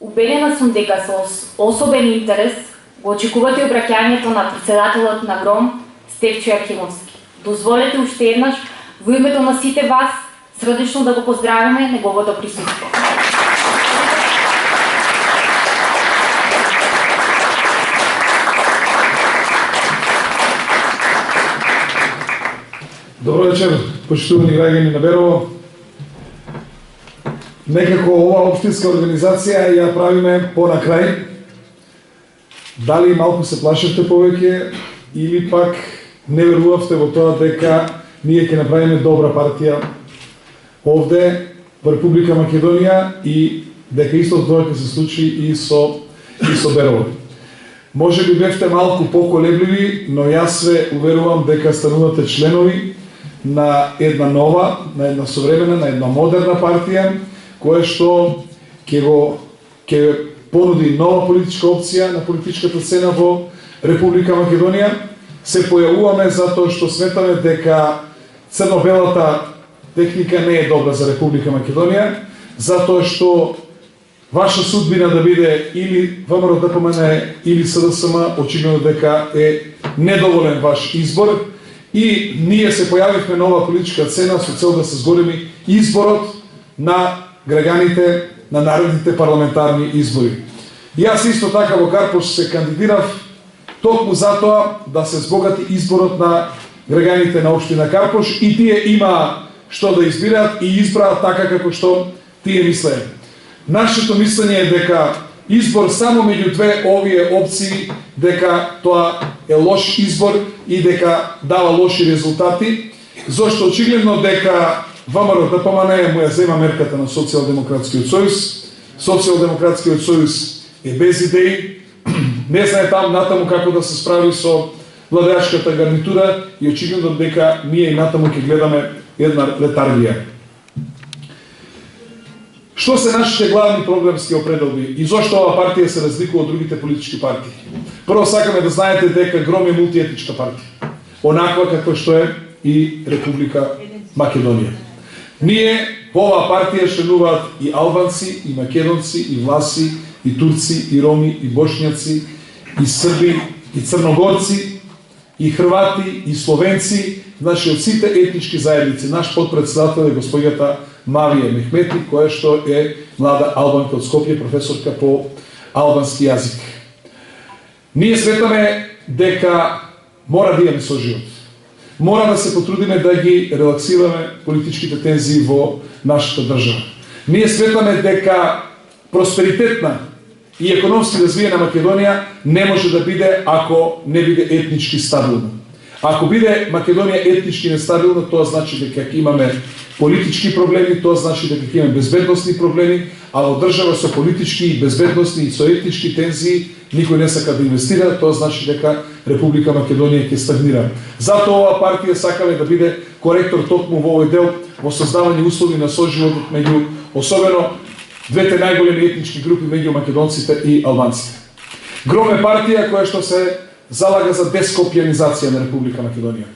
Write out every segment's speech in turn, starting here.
Убедена сум дека со особен интерес го очекувате обраќањето на председателот на ГРОМ Стефчо Јакимовски. Дозволете уште еднаш во името на сите вас срдечно да го поздравиме неговото присуство. Добро вечер, почитувани граѓани на Берово. Некако ова општинска организација ја правиме понакрај. Дали малку се плашевте повеќе или пак не верувавте во тоа дека ние ќе направиме добра партија овде во Република Македонија и дека истото тоа ќе се случи и со Берово. Може би бевте малку поколебливи, но јас се уверувам дека станувате членови на една нова, на една современа, на една модерна партија, која што ќе понуди нова политичка опција на политичката сцена во Република Македонија. Се појавуваме затоа што сметаме дека црно-белата техника не е добра за Република Македонија, затоа што ваша судбина да биде или ВМРО-ДПМН или СДСМ, очигледно дека е недоволен ваш избор. И ние се појавивме нова политичка цена со цел да се зголеми изборот на граѓаните на наредните парламентарни избори. Јас исто така во Карпош се кандидирав токму затоа да се збогати изборот на граѓаните на општина Карпош и тие има што да избираат и избраат така како што тие мислеат. Нашето мислење е дека избор само меѓу две овие опции, дека тоа е лош избор и дека дава лоши резултати, зашто очигледно дека ВМРО-ДПМН му ја зема мерката на Социјалдемократскиот сојуз. Социјалдемократскиот сојуз е без идеи, не знае там натаму како да се справи со владеачката гарнитура и очигледно дека ние и натаму ќе гледаме една летаргија. Што се нашите главни програмски определби и зошто ова партија се разликува од другите политички партии? Прво сакаме да знаете дека ГРОМ е мултиетничка партија, онаква како што е и Република Македонија. Ние во оваа партија членуваат и албанци, и македонци, и власи, и турци, и роми, и бошњаци, и срби, и црногорци, и хрвати, и словенци, значи од сите етнички заедници. Наш подпредседател е господјата Мавија Мехмети, која што е млада албанка од Скопје, професорка по албански јазик. Ние сметаме дека мора да имаме соживот. Мора да се потрудиме да ги релаксираме политичките тензии во нашата држава. Ние сметаме дека просперитетна и економски развиена Македонија не може да биде ако не биде етнички стабилна. Ако биде Македонија етнички нестабилна, тоа значи дека ќе имаме политички проблеми, тоа значи дека ќе имаме безбедносни проблеми, а во држава со политички, безбедносни и со етнички тензии никој не сака да инвестира, тоа значи дека Република Македонија ќе стагнира. Затоа оваа партија сакаме да биде коректор токму во овој дел во создавање услови на соживот меѓу особено двете најголеми етнички групи меѓу македонците и албанците. ГРОМ е партија која што се залага за дескопијанизација на Република Македонија.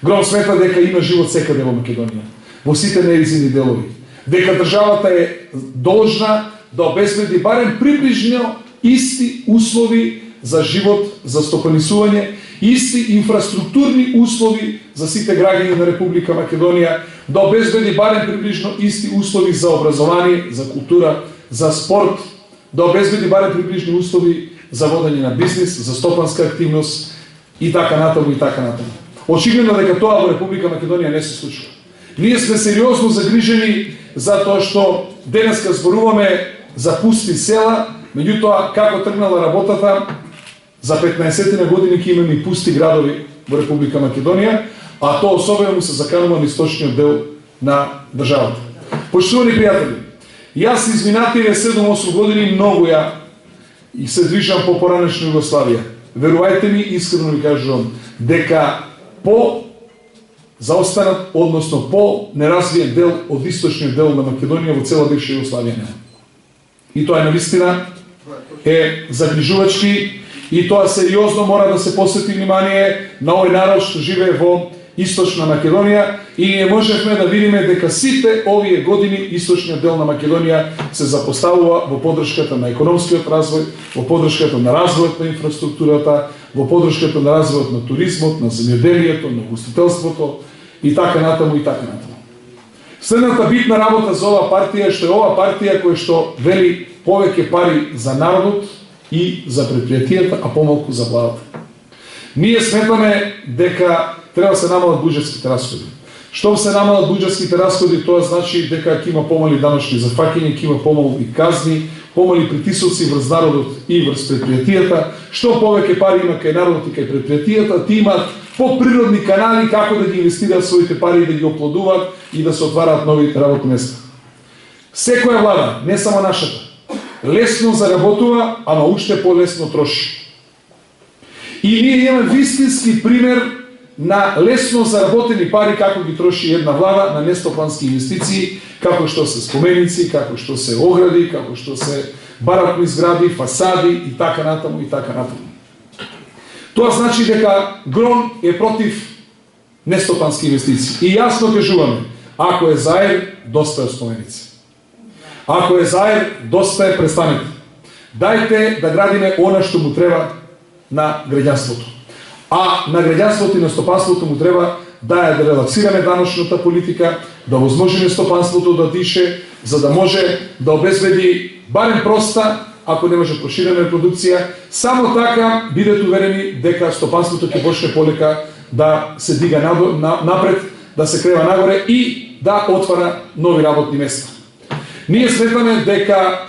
ГРОМ смета дека има живот секаде во Македонија, во сите нејзини делови, дека државата е должна да обезбеди барем приближно исти услови за живот, за стопанисување, исти инфраструктурни услови за сите граѓани на Република Македонија, да обезбеди барем приближно исти услови за образование, за култура, за спорт, да обезбеди барем приближни услови за водење на бизнис, за стопанска активност и така натаму и така натаму. Очигледно дека тоа во Република Македонија не се случува. Ние сме сериозно загрижени за тоа што денеска зборуваме за пусти села, меѓутоа како тргнала работата, за 15 години ќе имаме и пусти градови во Република Македонија, а тоа особено му се заканува на источниот дел на државата. Почитувани пријатели, јас изминативе 7-8 години многу ја и се движам по поранешна Југославија. Верувајте ми, искрено ви кажувам, дека по заостанат, односно по неразвиен дел од источниот дел на Македонија во цела бивша Југославија нема. И тоа навистина е загрижувачки и тоа сериозно мора да се посвети внимание на овој народ што живее во Источна Македонија и ние можевме да видиме дека сите овие години источниот дел на Македонија се запоставува во поддршката на економскиот развој, во поддршката на развојот на инфраструктурата, во поддршката на развојот на туризмот, на земјоделието, на ugostителството и така натаму и така натаму. Следната битна работа за ова партија е што е ова партија која што вели повеќе пари за народот и за предпријатијата, а помалку за владата. Ние сметаме дека треба да се намалат буџетските расходи. Штом се намалат буџетските расходи, тоа значи дека ќе има помали даночни зафаќања, ќе има помали казни, помали притисоци врз народот и врз предпријатијата. Што повеќе пари има кај народот и кај предпријатијата, ти имаат поприродни канали како да ги инвестираат своите пари, да ги оплодуваат и да се отвараат нови работни места. Секоја влада, не само нашата, лесно заработува, ама уште полесно троши. И ние имаме вистински пример на лесно заработени пари како ги троши една влада на нестопански инвестиции, како што се споменици, како што се огради, како што се баракни згради, фасади и така натаму и така натаму. Тоа значи дека Гром е против нестопански инвестиции. И јасно кажуваме, ако е заер, доста е споменици. Ако е заер, доста е престанете. Дајте да градиме она што му треба на граѓанството. А на граѓанството и на стопанството му треба да релаксираме даночната политика, да возможиме стопанството да дише, за да може да обезбеди барем проста, ако не може проширена репродукција. Само така бидете уверени дека стопанството ќе почне полека да се дига напред, да се крева нагоре и да отвара нови работни места. Ние сметаме дека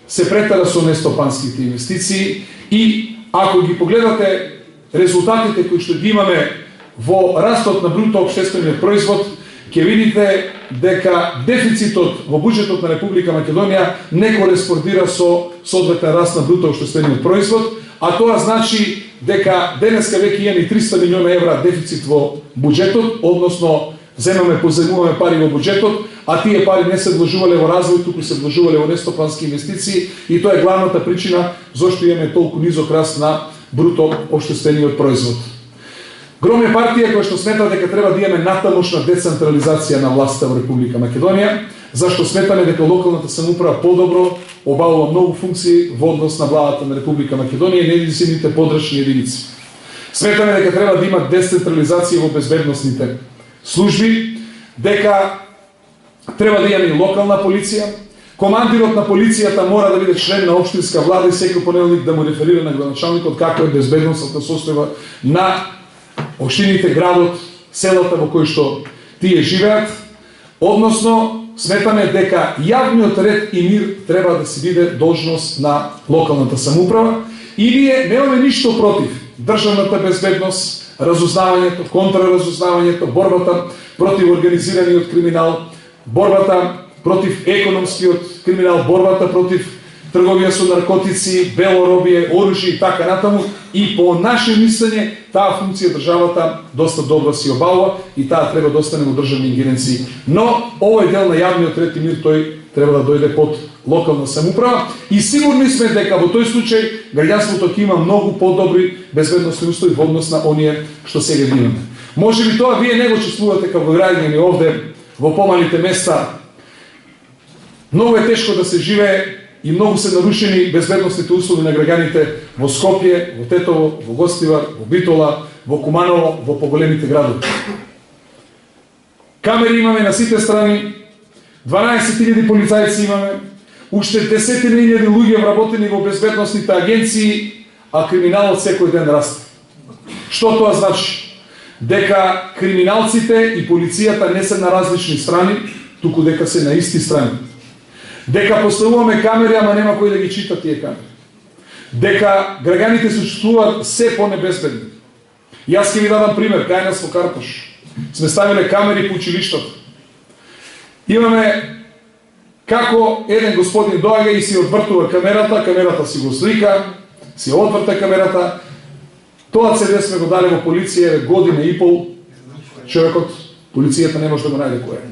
се претара со нестопанските инвестиции и ако ги погледате резултатите кои што ги имаме во растот на бруто општествениот производ, ќе видите дека дефицитот во буџетот на Република Македонија не кореспондира со соодветен раст на бруто општествениот производ, а тоа значи дека денеска веќе имаме 300 милиона евра дефицит во буџетот, односно позајмуваме пари во буџетот, а тие пари не се вложувале во развој, туку се вложувале во нестопански инвестиции и тоа е главната причина зошто имаме толку низок раст на бруто општествениот производ. Гром е партија која што смета дека треба да имаме натамошна децентрализација на власта во Република Македонија, зашто сметаме дека локалната самоуправа подобро обавува многу функции во однос на владата на Република Македонија и независимите подрачни единици. Сметаме дека треба да има децентрализација во безбедносните служби, дека треба да имаме и локална полиција. Командирот на полицијата мора да биде член на општинска влада и секој понеделник да му реферира на градоначалникот како е безбедносната состојба на општините, градот, селата во кои што тие живеат. Односно, сметаме дека јавниот ред и мир треба да се биде должност на локалната самоуправа и ние немаме ништо против државната безбедност, разузнавањето, контраразузнавањето, борбата против организираниот криминал, борбата против економскиот криминал, борбата против трговија со наркотици, белоробие, оружје и така натаму. И по наше мислење, таа функција државата доста добро си обавува и таа треба да остане во државни ингеренции. Но овој дел на јавниот ред и мир, тој треба да дојде под локална самоуправа и сигурни сме дека во тој случај граѓанството ќе има многу подобри безбедносни услови во однос на оние што сега ги имаме. Можеби тоа вие не го чувствувате како граѓани овде во помалите места. Многу е тешко да се живее и многу се нарушени безбедносните услови на граѓаните во Скопје, во Тетово, во Гостивар, во Битола, во Куманово, во поголемите градови. Камери имаме на сите страни, 12.000 полицајци имаме, уште 10.000 луѓе вработени во безбедносните агенции, а криминалот секој ден расте. Што тоа значи? Дека криминалците и полицијата не се на различни страни, туку дека се на исти страни. Дека поставуваме камери, ама нема кој да ги чита тие камери. Дека граѓаните се чувствуваат се по-небезбедни. Јас ќе ви дадам пример, кај нас во Картош. Сме ставиле камери по училиштата. Имаме како еден господин доаѓа и си одвртува камерата, камерата си го слика, си одврта камерата. Тоа CD сме го дали во полиција година и пол. Човекот, полицијата не може да го најде кој е.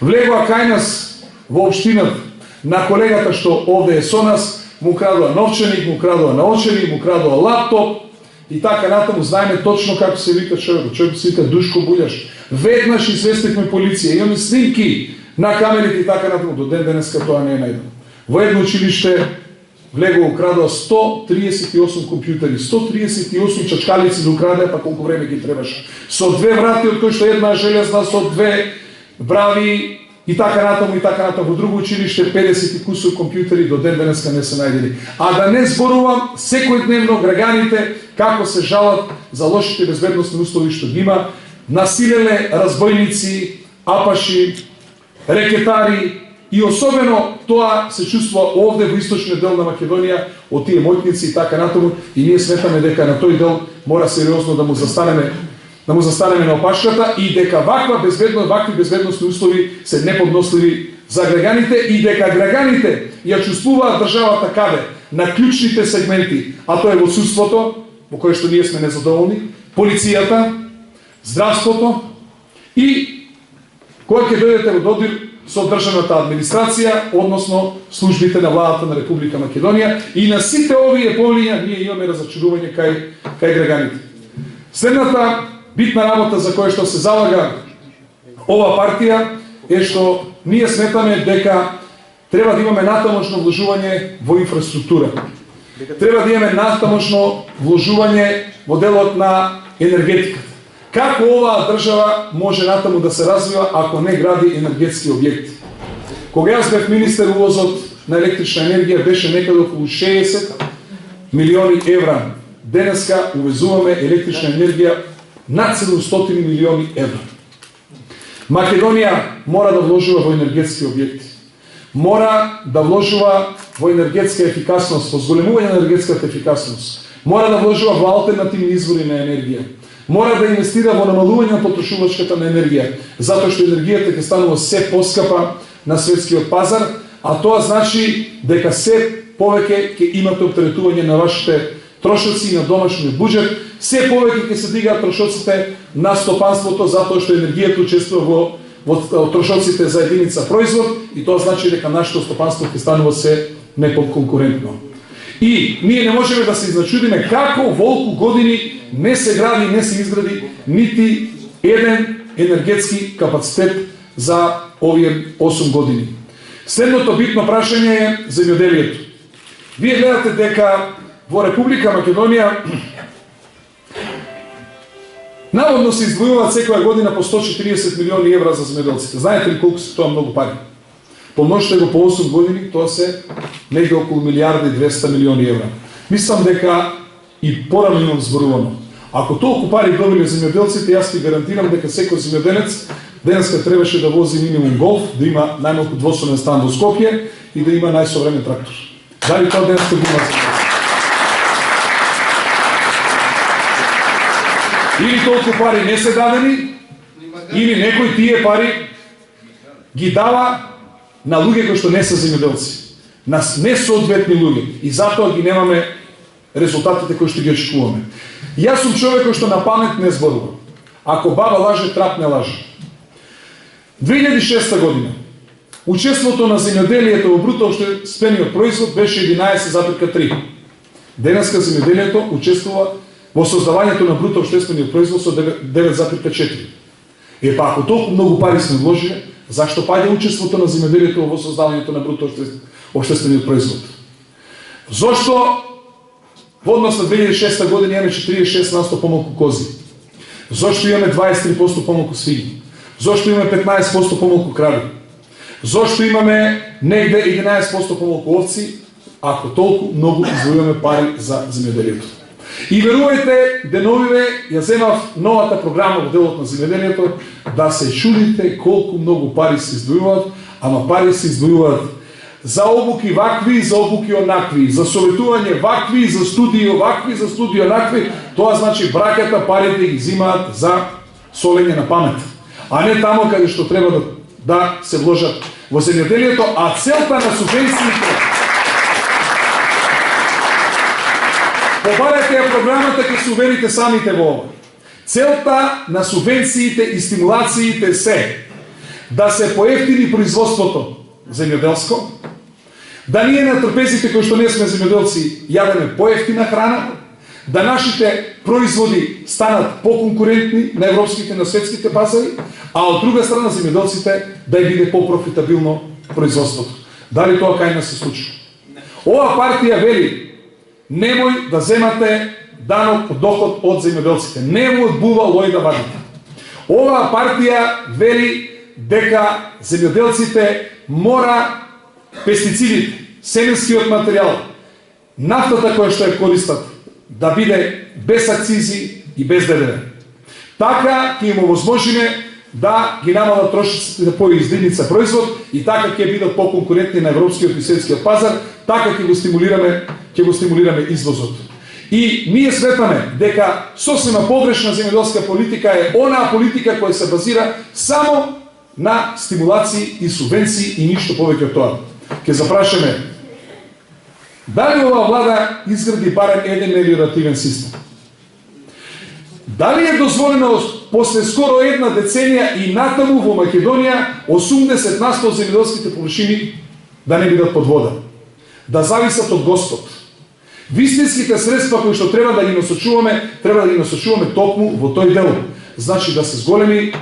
Влегува кај нас во општината на колегата што овде е со нас, му крадува новченик, му крадува наочени, му крадува лаптоп и така натаму, знаеме точно како се вика човек се вика Душко Буљаш. Веднаш известивме полиција, имаме снимки на камерите и така натаму, до ден денеска тоа не е најдено. Во едно училиште влегува украдува 138 компјутери, 138 чачкалици да украде, па колку време ги требаше. Со 2 врати, од кои што една железна, со 2 брави и така натаму. Во друго училиште 50 и кусур компјутери до ден денеска не се најдени. А да не зборувам секојдневно граѓаните како се жалат за лошите безбедносни услови што ги има, насилеле разбойници, апаши, рекетари, и особено тоа се чувствува овде во источниот дел на Македонија од тие моќници и така натаму, и ние сметаме дека на тој дел мора сериозно да му застанеме на опашката и дека вакви безбедносни услови се неподносливи за граѓаните и дека граѓаните ја чувствуваат државата каде на клучните сегменти, а тоа е во судството, во кое што ние сме незадоволни, полицијата, здравството и кога ќе дојдете во додир со државната администрација, односно службите на владата на Република Македонија, и на сите овие полиња ние имаме разочарување кај граѓаните. Следната битна работа за која што се залага ова партија е што ние сметаме дека треба да имаме натамошно вложување во инфраструктура. Треба да имаме натамошно вложување во делот на енергетиката. Како оваа држава може натаму да се развива ако не гради енергетски објекти? Кога јас бев министер, увозот на електрична енергија беше некаде околу 60 милиони евра. Денеска увезуваме електрична енергија над 700 милиони евра. Македонија мора да вложува во енергетски објекти. Мора да вложува во енергетска ефикасност, во зголемување на енергетската ефикасност. Мора да вложува во алтернативни извори на енергија. Мора да инвестира во намалување на потрошувачката на енергија, затоа што енергијата ќе станува се поскапа на светскиот пазар, а тоа значи дека се повеќе ќе имате оптеретување на вашите трошоци на домашниот буџет, се повеќе ќе се дигаат трошоците на стопанството, затоа што енергијата учествува во трошоците за единица производ, и тоа значи дека нашето стопанство ќе станува се непоконкурентно. И ние не можеме да се изначудиме како волку години не се гради, не се изгради нити еден енергетски капацитет за овие 8 години. Следното битно прашање е земјоделието. Вие гледате дека во Република Македонија наводно се издвојуваат секоја година по 140 милиони евра за земјоделците. Знаете ли колку се тоа многу пари? Помножите го по 8 години, тоа се негде околу 1,2 милиони евра. Мислам дека и порано имам зборувано. Ако толку пари добиле земјоделците, јас ти гарантирам дека секој земјоделец денеска требаше да вози минимум голф, да има најмалку двосолен стан во Скопје и да има најсовремен трактор. Дали тоа денеска го има? Или толку пари не се дадени, или некој тие пари ги дава на луѓе кои што не се земјоделци, на несоодветни луѓе, и затоа ги немаме резултатите кои што ги очекуваме. Јас сум човек кој што на памет не зборува. Ако баба лаже, трап не лаже. 2006 година учеството на земјоделието во бруто општествениот производ беше 11,3. Денеска земјоделието учествува во создавањето на бруто општествениот производ со 9,4. Па ако толку многу пари сме вложили, зашто паѓа учеството на земјоделието во создавањето на бруто општествениот производ? Зошто во однос на 2006 година имаме 46% помалку кози? Зошто имаме 23% помалку свињи? Зошто имаме 15% помалку крави? Зошто имаме негде 11% помалку овци, ако толку многу издвојуваме пари за земјоделието? И верувајте, деновиве ја земав новата програма во делот на земјоделието, да се чудите колку многу пари се издвојуваат, ама пари се издвојуваат за обуки вакви, за обуки онакви, за советување вакви, за студии овакви, за студии онакви. Тоа значи браќата парите ги взимаат за солење на памет, а не тамо каде што треба да се вложат во земјоделието, а целта на субвенциите, побарете ја програмата, ќе се уверите самите во ова. Целта на субвенциите и стимулациите се да се поевтини производството земјоделско, да ние на трпезите кои што не сме земјоделци јадеме поевтина храна, да нашите производи станат поконкурентни на европските, на светските пазари, а од друга страна земјоделците да им биде по-профитабилно производството. Дали тоа кај нас се случи? Ова партија вели, немој да земате данок од доход од земјоделците, немој од бува лој да вадите. Ова партија вели дека земјоделците мора пестицидите, семенскиот материјал, нафтата која што ја користат, да биде без акцизи и без ДДВ. Така ќе им овозможиме да ги намалат трошоците по излидница производ и така ќе бидат поконкурентни на европскиот и светскиот пазар, така ќе го стимулираме извозот. И ние сметаме дека сосема погрешна земјоделска политика е онаа политика која се базира само на стимулации и субвенции и ништо повеќе од тоа. Ќе запрашаме дали ова влада изгради барем еден мелиоративен систем? Дали е дозволено после скоро една деценија и натаму во Македонија 80% од земјоделските површини да не бидат под вода, да зависат од Господ? Вистинските средства кои што треба да ги насочуваме токму во тој дел. Значи да се зголеми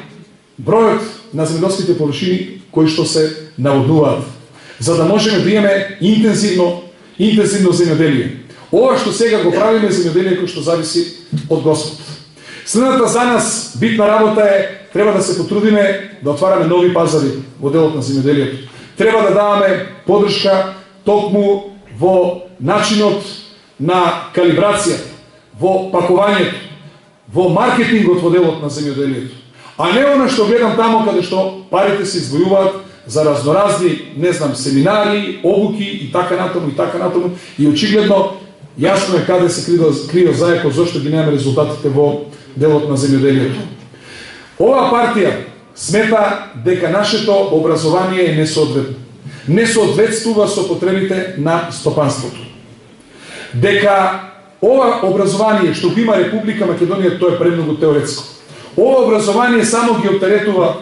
бројот на земјоделските површини кои што се наводнуваат, за да можеме да имаме интензивно земјоделие. Ова што сега го правиме земјоделие кој што зависи од Господ. Следната за нас битна работа е, треба да се потрудиме да отвараме нови пазари во делот на земјоделието. Треба да даваме поддршка токму во начинот на калибрација, во пакувањето, во маркетингот во делот на земјоделието. А не она што гледам тамо каде што парите се извојуваат за разноразни, семинари, обуки и така натаму, и очигледно јасно е каде се крио зајако, зашто ги немаме резултатите во делот на земјоделието. Ова партија смета дека нашето образование е несоодветно. Не соодветствува со потребите на стопанството. Дека ова образование што го има Република Македонија, тоа е премногу теоретско. Ова образование само ги оптеретува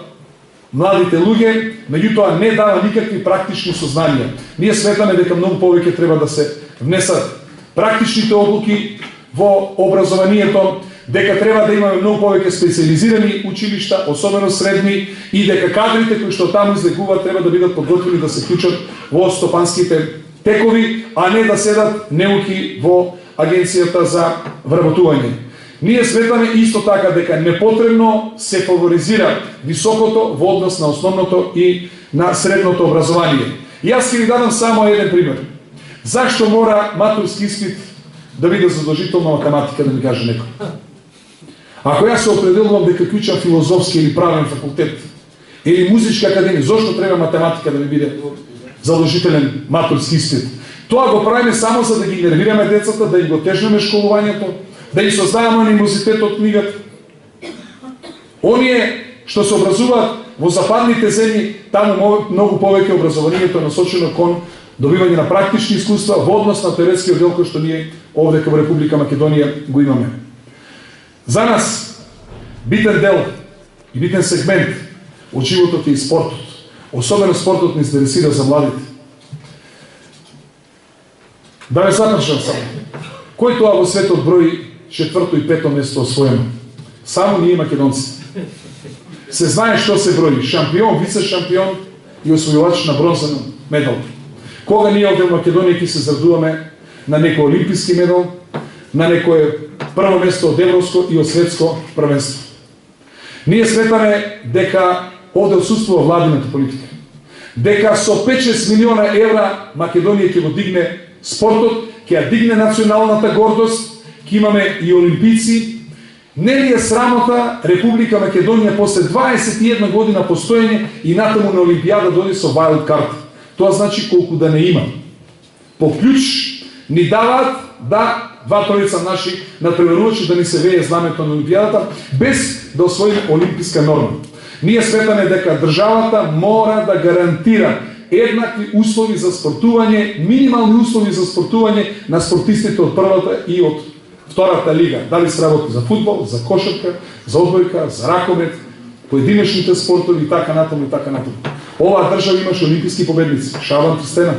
младите луѓе, меѓутоа не дава никакви практични сознанија. Ние сметаме дека многу повеќе треба да се внесат практичните одлуки во образованието, дека треба да имаме многу повеќе специализирани училишта, особено средни, и дека кадрите кои што таму излегуваат треба да бидат подготвени да се вклучат во стопанските текови, а не да седат неуки во Агенцијата за вработување. Ние сметаме исто така дека непотребно се фаворизира високото во однос на основното и на средното образование. И јас ќе ви дадам само еден пример. Зашто мора матурски испит да биде задолжително математика, да ми каже некој? Ако јас се определувам дека клучам филозофски или правен факултет или музичка академија, зошто треба математика да ми биде задолжителен матурски испит? Тоа го правиме само за да ги нервираме децата, да им го тежнеме школувањето, да им создаваме анимозитет од книгата. Оние што се образуваат во западните земји, таму многу повеќе образованието е насочено кон добивање на практични искуства во однос на теоретскиот дел кој што ние овде во Република Македонија го имаме. За нас битен дел и битен сегмент од животот е и спортот. Особено спортот не интересира за младите. Да не запрашам само. Кој тоа во светот брои 4-то и 5-то место освоено? Само ние македонци. Се знае што се брои: шампион, вице-шампион и освојувач на бронзен медал. Кога ние од Македонија ќе се зрадуваме на некој олимписки медал, на некое прво место од европско и од светско првенство? Ние сметаме дека овде отсутствува владината политика. Дека со 5-6 милиона евра Македонија ќе го дигне спортот, ќе ја дигне националната гордост, ќе имаме и олимпици. Не ли е срамота Република Македонија после 21 година постоење и натаму на Олимпијада дојде со wild card? Тоа значи колку да не има. По клjuč ни даваат да два-тројца наши надпреварувачи да ни се вее знамето на Олимпијадата без да освоиме олимписка норма. Ние сметаме дека државата мора да гарантира еднакви услови за спортување, минимални услови за спортување на спортистите од првата и од втората лига. Дали се работи за фудбал, за кошарка, за одбојка, за ракомет, поединечните спортови и така натаму и така натаму. Оваа држава имаше олимписки победници. Шабан Трстена.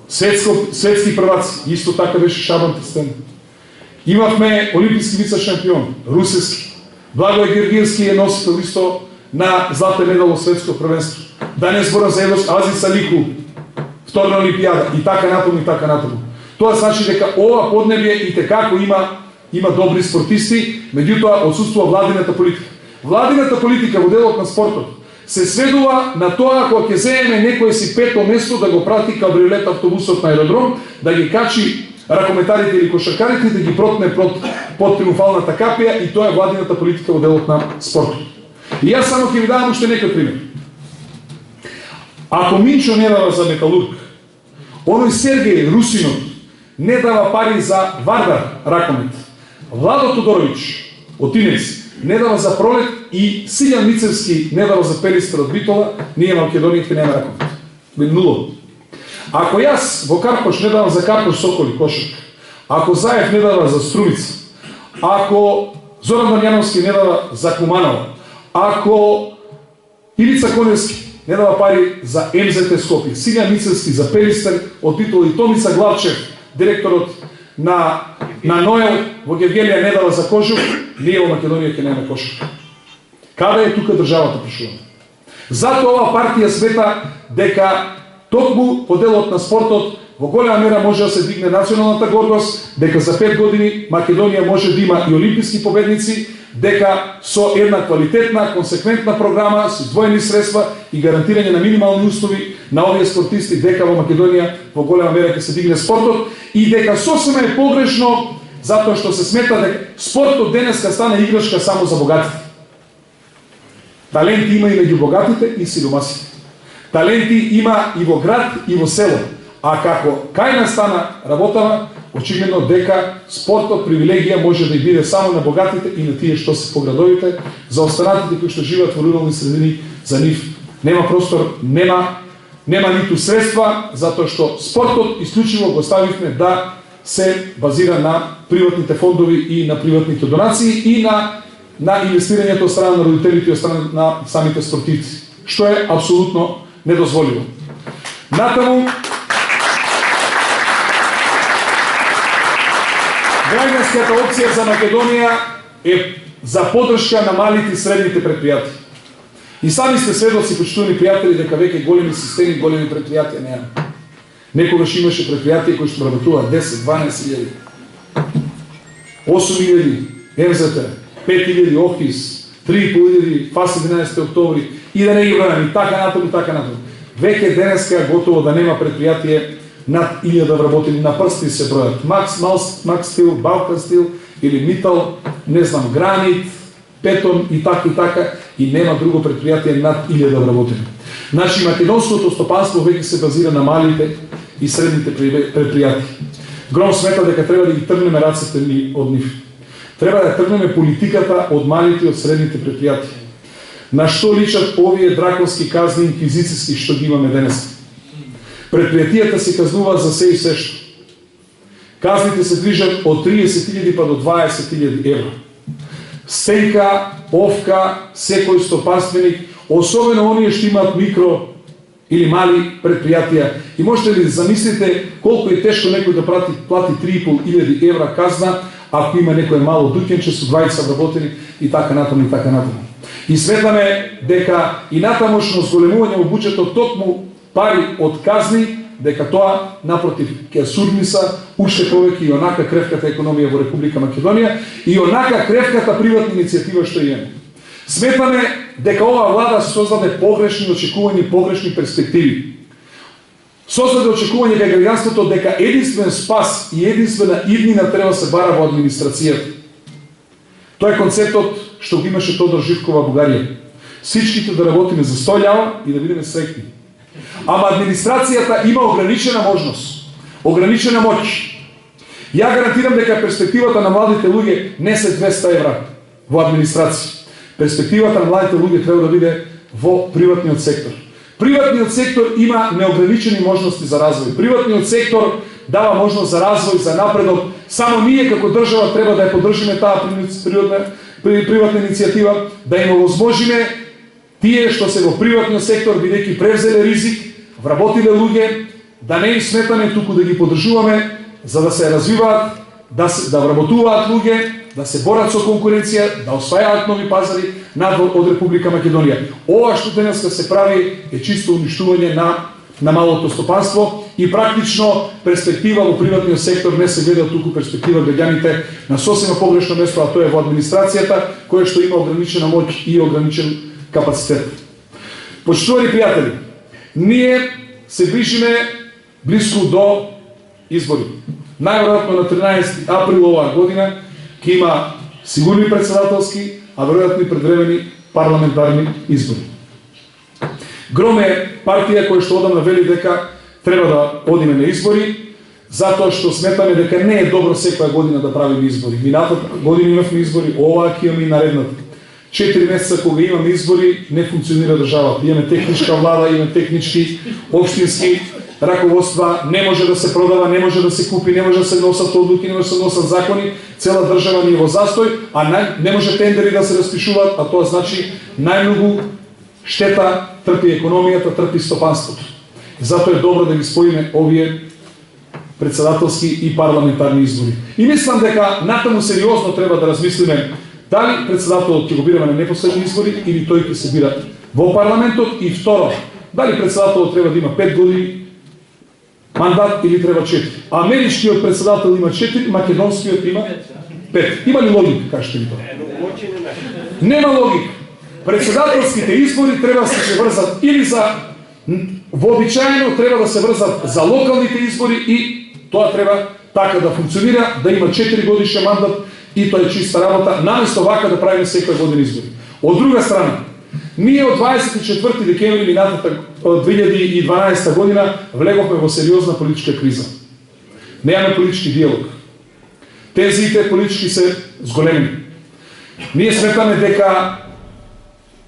светски прваци, исто така беше Шабан Тестен. Имавме олимписки вице шампион, русески. Благој Георгиевски е носител исто на златен медал во светско првенство. Да не зборам за Елош Ази Салику, вторна олимпијада и така натаму и така натаму. Тоа значи дека ова поднебје и tekako има добри спортисти, меѓутоа отсуствува владината политика. Владината политика во делот на спортот се сведува на тоа кога ќе земеме некој си пето место да го прати кабриолет автобусот на аеродром, да ги качи ракометарите или кошаркарите, да ги протне под триумфалната капија, и тоа е владината политика во делот на спортот. И јас само ќе ви давам уште некој пример. Ако Минчо не дава за Металург, оној Сергеј Русинот не дава пари за Вардар ракомет, Владо Тодорович од Инес не дава за Пролет и Силјан Мицевски не дава за Пелистер од Битола, ние македонијците нема ракомет. Нуло. Ако јас во Карпош не давам за Карпош Соколи кошарка, ако Заев не дава за Струмица, ако Зоран Дамјановски не дава за Куманова, ако Ивица Коневски не дава пари за МЗТ Скопје, Силјан Мицевски за Пелистер од Битола и Томица Главчев, директорот на Ноел во Гевгелија не дава за Кожук, ние во Македонија ќе немаме кошарка. Каде е тука државата, прашувам? Затоа ова партија смета дека токму по делот на спортот во голема мера може да се дигне националната гордост, дека за 5 години Македонија може да има и олимписки победници, дека со една квалитетна, консеквентна програма, со издвоени средства и гарантирање на минимални услови на овие спортисти, дека во Македонија во голема мера ќе се дигне спортот, и дека сосема е погрешно затоа што се смета дека спортот денеска стане играчка само за богатите. Таленти има и меѓу богатите и сиромасите. Таленти има и во град и во село. А како кај настана работава, очигледно дека спортот привилегија може да биде само на богатите и на тие што се по градовите. За останатите кои што живеат во рурални средини, за нив нема простор, нема ниту средства, затоа што спортот исклучиво го ставивме да се базира на приватните фондови и на приватните донации и на инвестирањето од страна на родителите и од страна на самите спортивци, што е апсолутно недозволиво. Натаму, граѓанската опција за Македонија е за поддршка на малите и средните предпријатија. И сами сте сведоци, почитувани пријатели, дека веќе големи системи, големи предпријатија нема. Некогаш имаше предпријатија кои што работуваат 10, 12 илјади, 8 илјади, МЗТ, 5 илјади Охис, 3,5 илјади ФАС 11 октомври, и да не ги бранам, и така натаму, и така натаму. Веќе денеска готово да нема предпријатие над 1000 вработени, на прсти се бројат. Макс Стил, Балкан Стил или Митал, не знам, Гранит, Петон и така, и нема друго предпријатие над 1000 вработени. Значи, македонското стопанство веќе се базира на малите и средните предпријатија. Гром смета дека треба да ги тргнеме рацете од нив. Треба да тргнеме политиката од малите и од средните предпријатија. На што личат овие драконски казни инквизициски што ги имаме денес? Предпријатијата се казнуваат за се и се што. Казните се движат од 30.000 па до 20.000 евро. Стенка, овка, секој стопанственик, особено оние што имаат микро или мали предпријатија. И можете ли замислите колку е тешко некој да плати 3.500 евра казна, ако има некој мало дуќенче со 20 вработени и така натаму и така натаму. И сметаме дека и натамошно зголемување во буџетот токму пари од казни, дека тоа напротив ќе сурниса уште повеќе и онака кревката економија во Република Македонија и онака кревката приватна иницијатива што имаме. Сметаме дека оваа влада создаде погрешни очекувања, погрешни перспективи. Создаде очекување кај граѓанството дека единствен спас и единствена иднина треба да се бара во администрацијата. Тоа е концептот што го имаше Тодор Живков во Бугарија. Сичките да работиме за 100 лева и да бидеме среќни. Ама администрацијата има ограничена можност, ограничена моќ. Ја гарантирам дека перспективата на младите луѓе не се 200 евра во администрација. Перспективата на младите луѓе треба да биде во приватниот сектор. Приватниот сектор има неограничени можности за развој. Приватниот сектор дава можност за развој, за напредок. Само ние како држава треба да ја поддржиме таа приватна иницијатива, да им овозможиме тие што се во приватниот сектор, бидејќи превзеле ризик, вработиле луѓе, да не им сметаме, туку да ги поддржуваме, за да се развиваат, да вработуваат луѓе, да се борат со конкуренција, да освајаат нови пазари надвор од Република Македонија. Ова што денеска се прави е чисто уништување на малото стопанство и практично перспектива во приватниот сектор не се гледа туку перспектива граѓаните на сосема погрешно место, а тоа е во администрацијата, која што има ограничена моќ и ограничен капацитет. Почитувани пријатели, ние се ближиме близко до избори. Најверојатно на 13 април оваа година ќе има сигурни председателски, а веројатно и предвремени парламентарни избори. Гром е партија која што одамна вели дека треба да одиме на избори, затоа што сметаме дека не е добро секоја година да правиме избори. Минатата година имавме избори, оваа ќе имаме и наредната. 4 месеца кога имаме избори, не функционира државата. Имаме техничка влада, имаме технички, општински раководства, не може да се продава, не може да се купи, не може да се носат одлуки, не може да се носат закони, цела држава ни е во застој, а не може тендери да се распишуваат, а тоа значи најмногу штета трпи економијата, трпи стопанството. Затоа е добро да ги споиме овие председателски и парламентарни избори. И мислам дека натаму сериозно треба да размислиме дали председателот ќе го бираме на непоследни избори или тој ќе се бира во парламентот, и второ, дали председателот треба да има 5 години мандат или треба 4. Америчкиот председател има 4, македонскиот има 5. Има ли логика, кажете ми тоа? Нема логика. Председателските избори треба да се врзат или за вообичаено треба да се врзат за локалните избори и тоа треба така да функционира, да има 4 годишен мандат и тоа е чиста работа, наместо вака да правиме секоја година избори. Од друга страна, ние од 24 декември минатата 2012 година влеговме во сериозна политичка криза. Немаме политички диалог. Тензиите политички се зголемени. Ние сметаме дека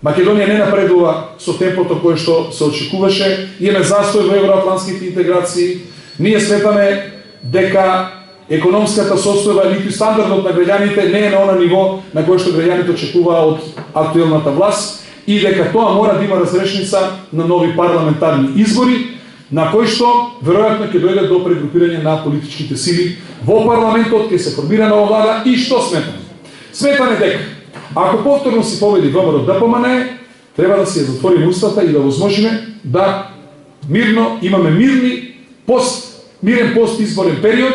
Македонија не напредува со темпото кое што се очекуваше, имаме застој во евроатлантските интеграции, ние сметаме дека економската состојба ниту стандардот на граѓаните не е на она ниво на кое што граѓаните очекуваа од актуелната власт и дека тоа мора да има разрешница на нови парламентарни избори, на кои што веројатно ќе дојде до прегрупирање на политичките сили во парламентот, ќе се формира нова влада и што сметаме? Сметаме дека ако повторно си победи ВМРО ДПМН, треба да си ја затвориме устата и да возможиме да мирно имаме мирен постизборен период,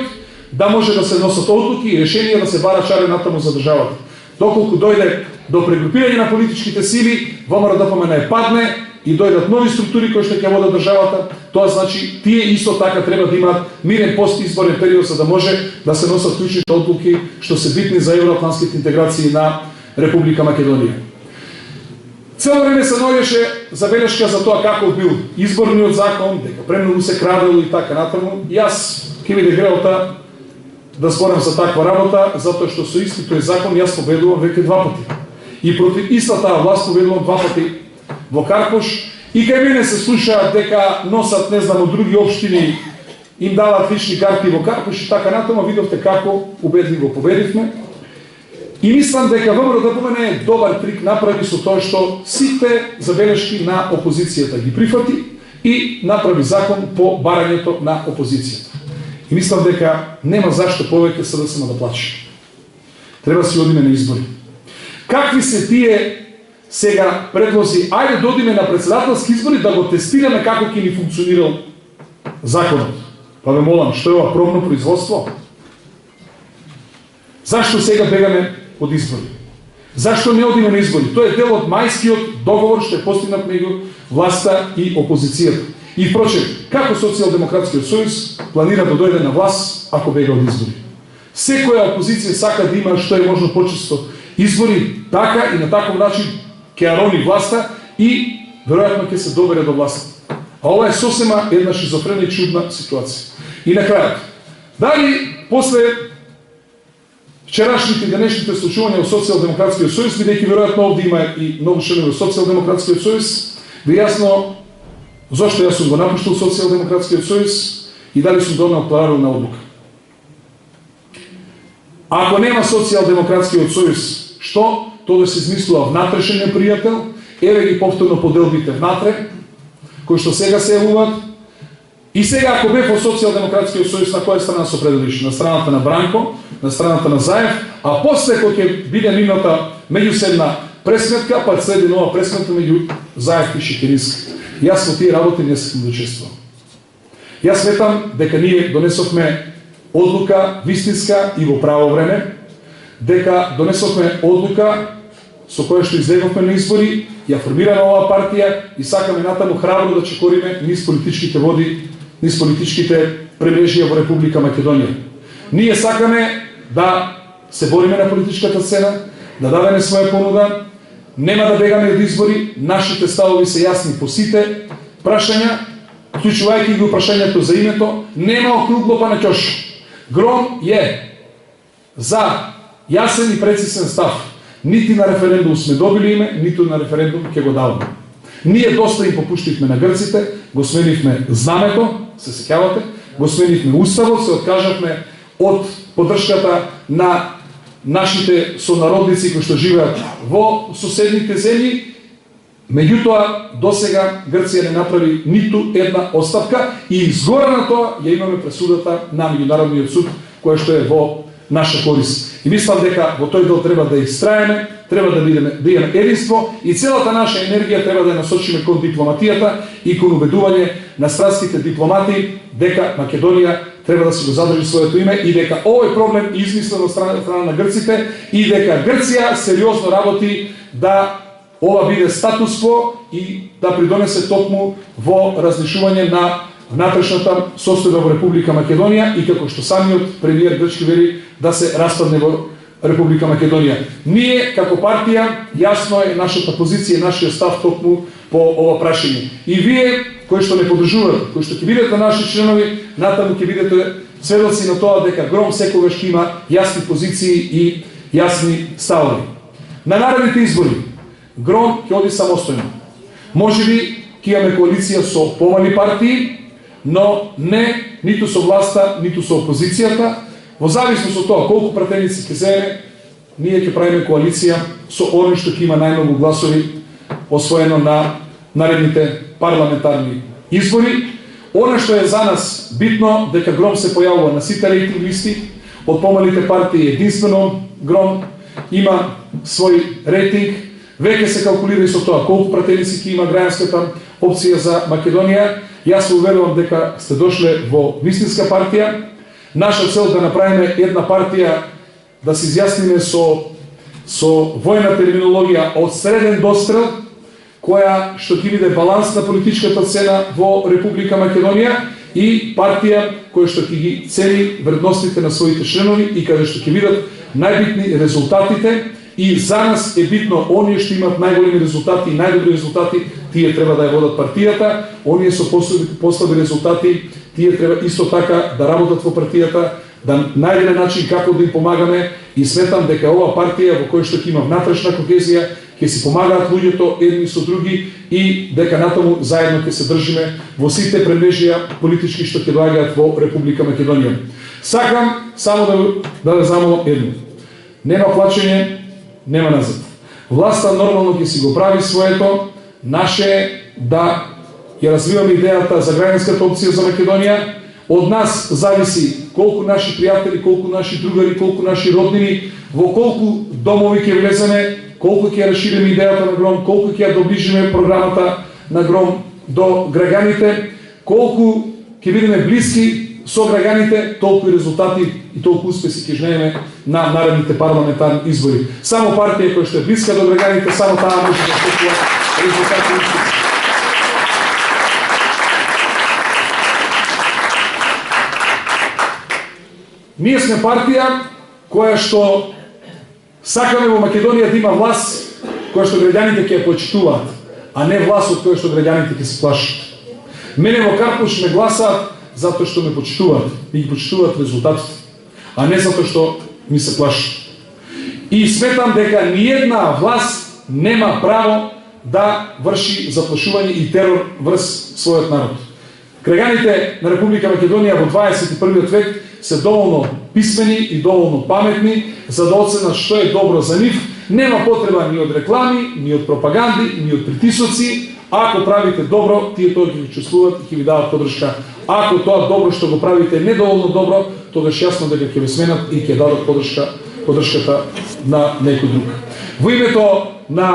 да може да се носат одлуки и решенија да се бара чаре натаму за државата. Доколку дојде до прегрупирање на политичките сили, ВМРО ДПМН падне и дојдат нови структури кои што ќе водат државата, тоа значи тие исто така треба да имаат мирен постизборен период за да може да се носат клучните одлуки што се битни за евроатлантските интеграции на Република Македонија. Цело време се наоѓаше забелешка за тоа како бил изборниот закон, дека премногу се крадело и така натаму. Јас ќе ми дегреота да зборам за таква работа, затоа што со исти тој закон јас победувам веќе 2 пати. И против истата власт победувам 2 пати во Карпуш, и кај мене се слушаат дека носат, не знам, од други општини, им даваат лични карти во Карпуш и така натаму, видовте како убедливо победивме. И мислам дека ВМРО ДПМН е добар трик направи со тоа што сите забелешки на опозицијата ги прифати и направи закон по барањето на опозицијата. И мислам дека нема зашто повеќе СДСМ да плаче. Треба си одиме на избори. Какви се тие сега предлози? Ајде додиме на председателски избори да го тестираме како ќе ни функционирал законот. Па ве молам, што е ова пробно производство? Зашто сега бегаме од избори? Зашто не одиме на избори? Тоа е дел од мајскиот договор што е постигнат меѓу власта и опозицијата. И впрочем, како Социјалдемократскиот сојуз планира да дојде на власт ако бега од избори? Секоја опозиција сака да има што е можно почесто избори, така и на таков начин ќе ја рони власта и веројатно ќе се добере до власт. А ова е сосема една шизофрена и чудна ситуација. И на крајот, дали после вчерашните и денешните случувања во Социјалдемократскиот сојуз, бидејќи веројатно овде има и многу членови во Социјалдемократскиот сојуз, ви јасно зошто јас сум го напуштил Социјалдемократскиот сојуз и дали сум донел планарна одлука. Ако нема Социјалдемократскиот сојуз, што? Тоа да се измислува внатрешен непријател, еве ги повторно поделбите внатре, кои што сега се јавуваат, И сега, ако бе по Социјалдемократскиот сојуз, на која страна се определиш? На страната на Бранко, на страната на Заев, а после кога ќе биде мината меѓуседна пресметка, па следи нова пресметка меѓу Заев и Шекерински. Јас во тие работи не сакам да учествувам. Јас сметам дека ние донесовме одлука вистинска и во право време, дека донесовме одлука со која што излегнавме на избори, ја формираме оваа партија и сакаме натаму храбро да чекориме низ политичките води, низ политичките премрежија во Република Македонија. Ние сакаме да се бориме на политичката сцена, да дадеме своја понуда, нема да бегаме од избори, нашите ставови се јасни по сите прашања, вклучувајќи ги прашањето за името, нема округло па на ќош. Гром е за јасен и прецизен став. Нити на референдум сме добили име, ниту на референдум ќе го даваме. Ние доста им попуштивме на грците, го сменивме знамето, се сеќавате, го сменивме уставот, се откажавме од поддршката на нашите сонародници кои што живеат во соседните земји. Меѓутоа, досега Грција не направи ниту една оставка и изгора на тоа ја имаме пресудата на меѓународниот суд, која што е во наша корист. И мислам дека во тој дел треба да истраеме, треба да имаме единство и целата наша енергија треба да ја насочиме кон дипломатијата и кон убедување на странските дипломати дека Македонија треба да си го задржи своето име и дека овој проблем е измислен од страна на грците и дека Грција сериозно работи да ова биде статуство и да придонесе токму во разрешување на внатрешната состојба во Република Македонија и како што самиот премиер Грчки вели да се распадне во Република Македонија. Ние како партија јасно е нашата позиција и нашиот став токму по ова прашање. И вие кои што не поддржувате, кои што ќе бидете наши членови, натаму ќе бидете сведоци на тоа дека Гром секогаш ќе има јасни позиции и јасни ставови. На наредните избори Гром ќе оди самостојно. Можеби ќе имаме коалиција со помали партии, но не ниту со власта, ниту со опозицијата. Во зависност од тоа колку пратеници ќе земеме, ние ќе правиме коалиција со оној што ќе има најмногу гласови освоено на наредните парламентарни избори. Она што е за нас битно, дека Гром се појавува на сите рейтинг листи, од помалите партии единствено Гром има свој рейтинг, веќе се калкулира и со тоа колку пратеници ќе има граѓанската опција за Македонија. Јас се уверувам дека сте дошле во вистинска партија. Наша цел да направиме една партија, да се изјасниме со војна терминологија од среден дострел, која што ќе биде баланс на политичката сцена во Република Македонија и партија која што ќе ги цени вредностите на своите членови и каде што ќе видат најбитни резултатите. И за нас е битно оние што имат најголеми резултати и најдобри резултати, тие треба да ја водат партијата, оние со послаби резултати, тие треба исто така да работат во партијата, да најдеме начин како да им помагаме и сметам дека ова партија во која што ќе има внатрешна кохезија, ќе си помагаат луѓето едни со други и дека натаму заедно ќе се држиме во сите премрежија политички што ќе доаѓаат во Република Македонија. Сакам само да знamo едно. Нема плачење, нема назад. Власта нормално ќе си го прави своето, наше е да ја развиваме идејата за граѓанската опција за Македонија. Од нас зависи колку наши пријатели, колку наши другари, колку наши роднини, во колку домови ќе влеземе, колку ќе расшириме идејата на Гром, колку ќе ја доближиме програмата на Гром до граѓаните, колку ќе бидеме блиски со граѓаните, толку и резултати и толку успеси ќе жнееме на наредните парламентарни избори. Само партија која што е блиска до граѓаните, само таа може да стекува резултати и успеси. Ние сме партија која што сакаме во Македонија да има власт која што граѓаните ќе ја почитуваат, а не власт од која што граѓаните ќе се плашат. Мене во Карпуш ме гласаат затоа што ме почитуваат и ги почитуваат резултатите, а не затоа што ми се плашат. И сметам дека ниедна власт нема право да врши заплашување и терор врз својот народ. Граѓаните на Република Македонија во 21. век се доволно писмени и доволно паметни за да оценат што е добро за нив. Нема потреба ни од реклами, ни од пропаганди, ни од притисоци, Ако правите добро, тие тоа ќе ви чувствуваат и ќе ви дават поддршка. Ако тоа добро што го правите е недоволно добро, тогаш јасно дека ќе ве сменат и ќе дадат поддршката на некој друг. Во името на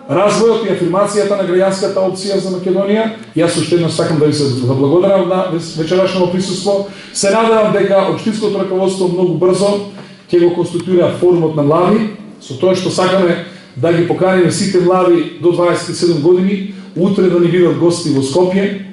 развојот и афирмацијата на граѓанската опција за Македонија, јас уште еднаш сакам да ви се благодарам на вечерашното присуство. Се надевам дека општинското раководство многу брзо ќе го конституира форумот на млади, со тоа што сакаме да ги поканиме сите млади до 27 години, утре да ни бидат гости во Скопје,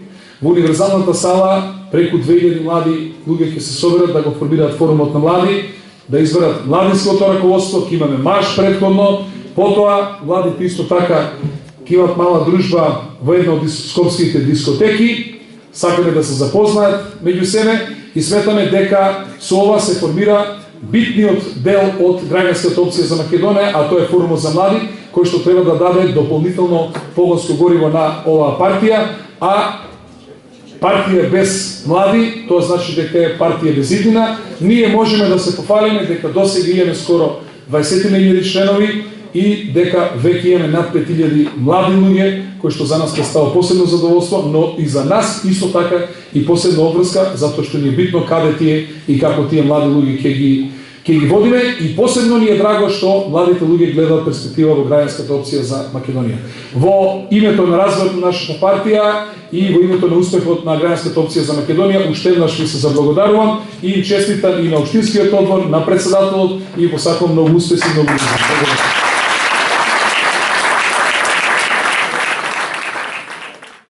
во универзалната сала преку 2000 млади луѓе ќе се соберат да го формираат форумот на млади, да изберат младинското раководство, ќе имаме марш претходно, потоа младите исто така ќе имат мала дружба во една од скопските дискотеки, сакаме да се запознаат меѓу себе и сметаме дека со ова се формира битниот дел од граѓанската опција за Македонија, а тоа е форумот за млади, кој што треба да даде дополнително погонско гориво на оваа партија, а партија без млади, тоа значи дека е партија без иднина. Ние можеме да се пофалиме дека досега имаме скоро 20.000 членови и дека веќе имаме над 5.000 млади луѓе, кои што за нас представува посебно задоволство, но и за нас исто така и посебна обврска, затоа што ни е битно каде тие и како тие млади луѓе ќе ги водиме, и посебно ни е драго што младите луѓе гледаат перспектива во граѓанската опција за Македонија. Во името на развојот на нашата партија и во името на успехот на граѓанската опција за Македонија, уште еднаш ви се заблагодарувам и честитам и на општинскиот одбор, на претседателот, и посакувам многу успеси, многу